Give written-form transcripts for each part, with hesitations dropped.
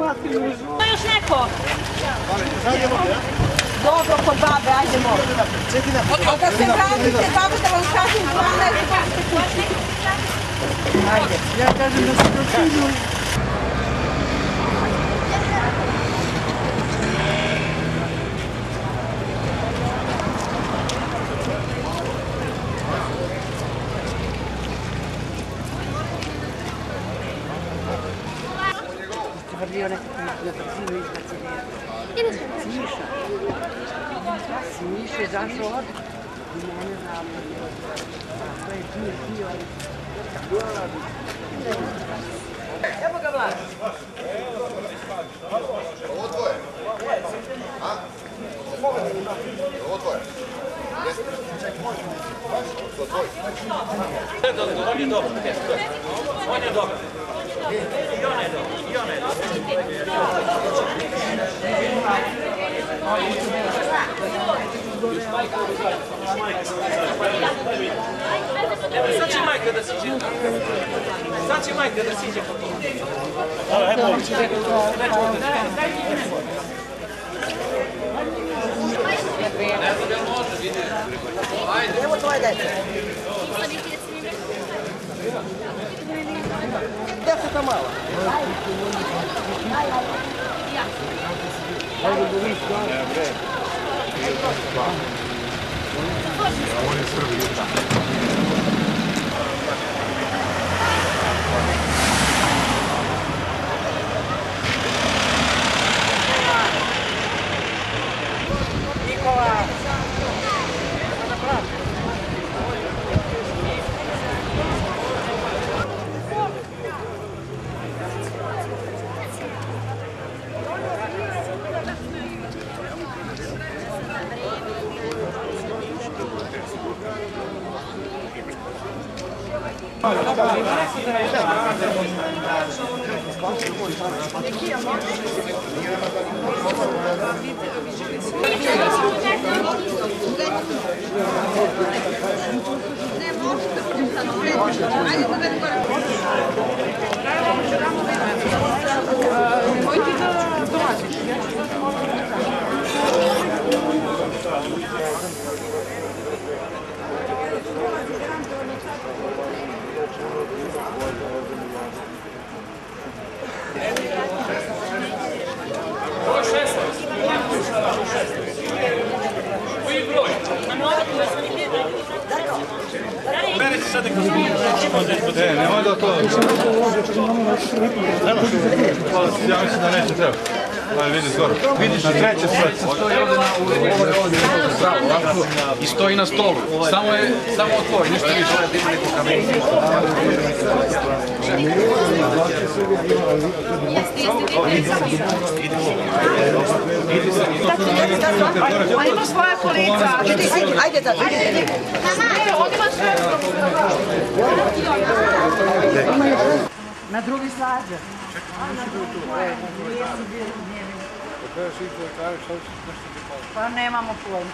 Ma još neko? Dobro, kod babe, ajdemo. Kad se vratite, babu da vam kažem 12 vaše kući. Ajde. Ja kažem da se došilju. Vrlio nekako na brzinu izbacili. Smiša je zašao od i mene napravio. To je bio. Evo ga Vlad. Ovo tvoje? A? Ovo tvoje? To tvoje? On je dobar. On je dobar. I ona je dobar. I ona je dobar. Sad će Majka da siđe. Sad će Majka da siđe po tom. Evo tvoje dete. Djeca malo. Nemoj da to... Ja mislim da neće treba. Ali vidi skoro. Vidiš na treće sve. I stoji na stolu. Samo otvori, ništa više. A ima svoja kolica. Ajde, tata. Na drugi slađa. Pa nemamo pojma.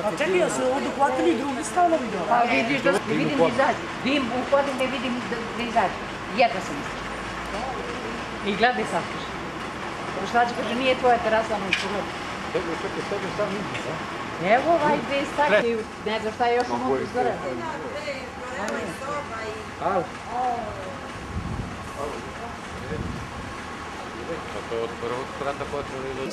A čekaj, ja se ovdje uhvatili drugi stanovi dole. Pa vidiš da vidim da izađe. Vidim, uhodim da vidim da izađe. Jedna sam izađe. I gledaj sad kaže. Šta će kaže, nije tvoja terasa, ono pogledaj. Evo ovaj dve stakli, ne znam šta je još mogu izgledati. Alo. To od prvog sprata počeli ili...